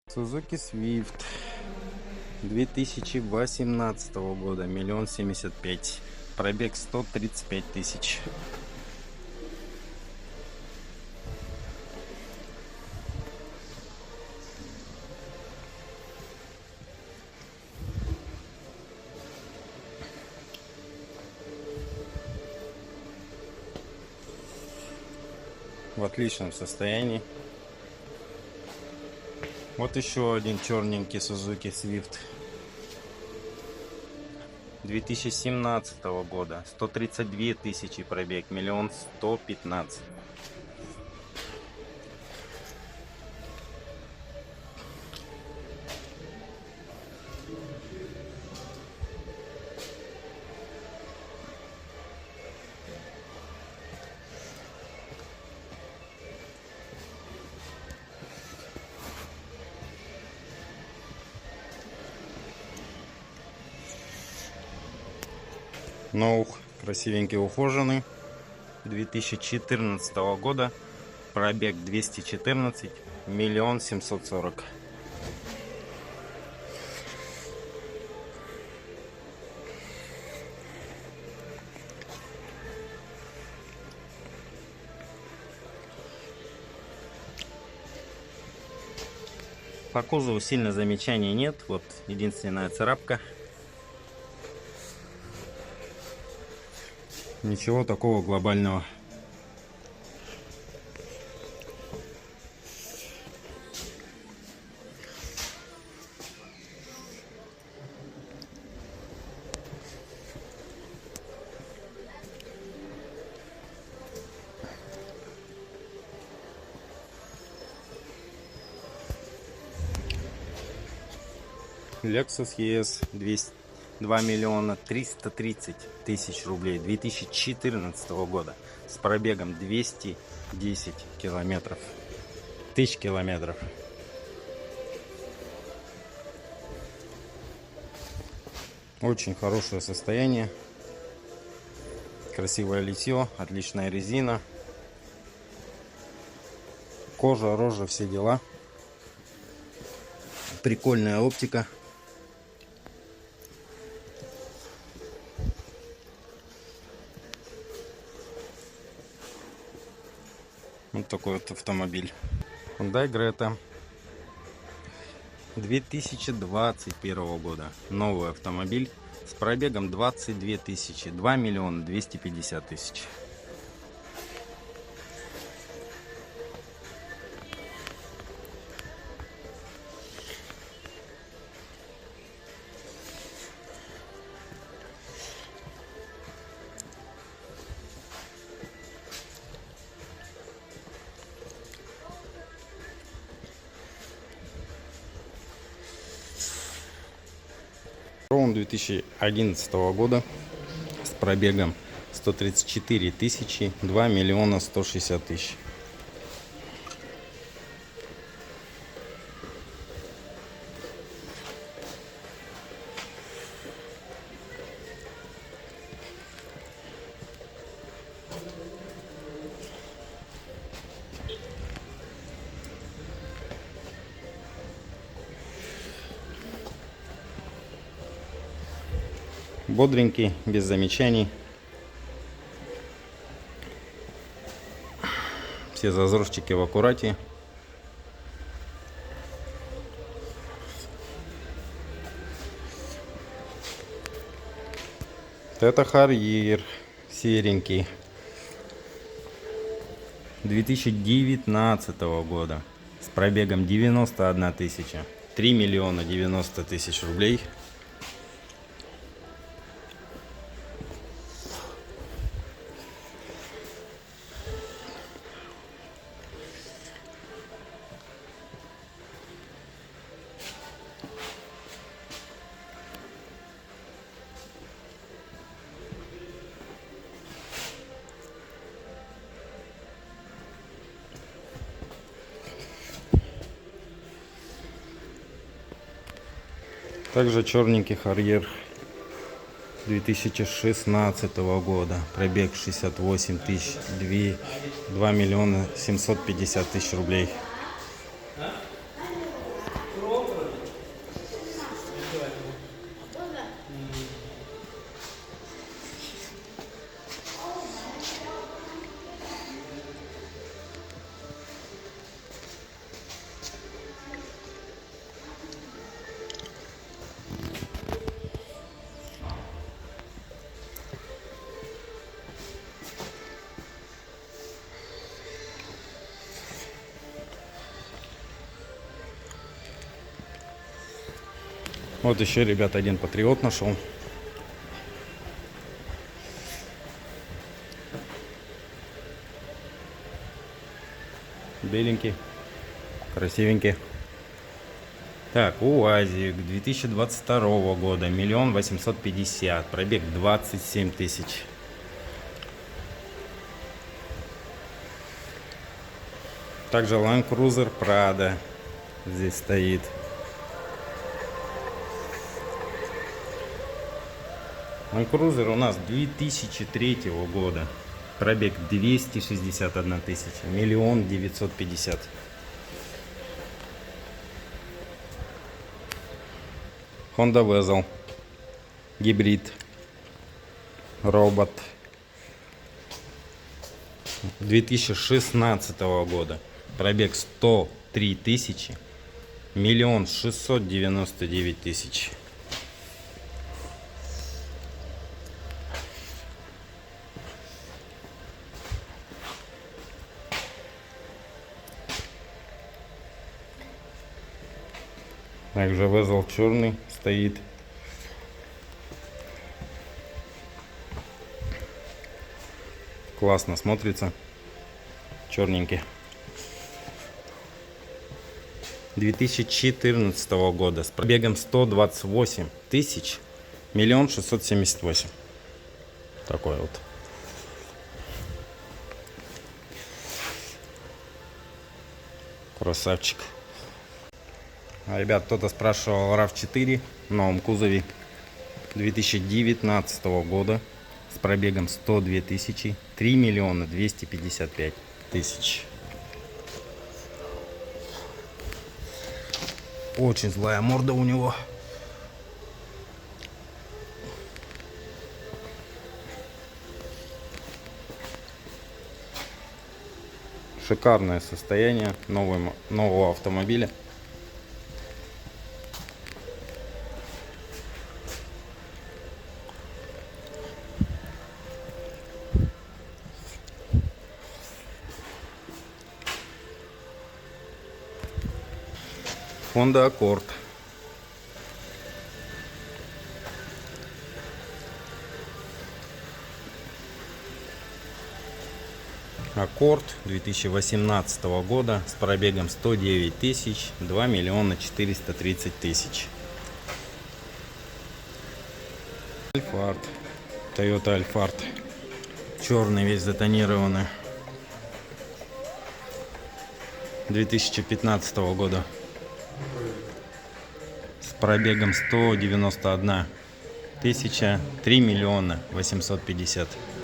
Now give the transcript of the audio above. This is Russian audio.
Suzuki Swift 2018 года, 1 075 000, пробег 135 тысяч. В отличном состоянии. Вот еще один черненький Suzuki Swift 2017 года, 132 тысячи пробег, 1 115 000. Ноух красивенький, ухоженный, 2014 года, пробег 214, 1 740 000. По кузову сильно замечаний нет, вот единственная царапка. Ничего такого глобального. Lexus ES 2 330 000 рублей, 2014 года, с пробегом 210 километров, тысяч километров. Очень хорошее состояние, красивое литье, отличная резина, кожа, рожа, все дела. Прикольная оптика. Вот такой вот автомобиль. Hyundai Creta 2021 года. Новый автомобиль с пробегом 22 тысячи, 2 250 000. Роун 2011 года с пробегом 134 тысячи, 2 160 000. Бодренький, без замечаний. Все зазорчики в аккурате. Это Harrier серенький 2019 года с пробегом 91 тысяча, 3 90 000 рублей. Также черненький Harrier 2016 года, пробег 68 тысяч, 2 750 000 рублей. Вот еще, ребят, один Патриот нашел. Беленький, красивенький. Так, УАЗик 2022 года, 1 850 000, пробег 27 тысяч. Также Land Cruiser Prado здесь стоит. Land Cruiser у нас 2003 года, пробег 261 тысяча, 1 950 000. Honda Vezel, гибрид, робот, 2016 года, пробег 103 тысячи, 1 699 000. Также Vezel черный стоит. Классно смотрится. Черненький. 2014 года с пробегом 128 тысяч, 1 678 000. Такой вот. Красавчик. Ребят, кто-то спрашивал RAV4 в новом кузове 2019 года с пробегом 102 тысячи, 3 255 000. Очень злая морда у него. Шикарное состояние нового автомобиля. Honda Accord. Accord 2018 года с пробегом 109 тысяч, 2 430 000. Alphard. Toyota Alphard. Черный весь затонированный. 2015 года. С пробегом 191 тысяча, 3 850 000.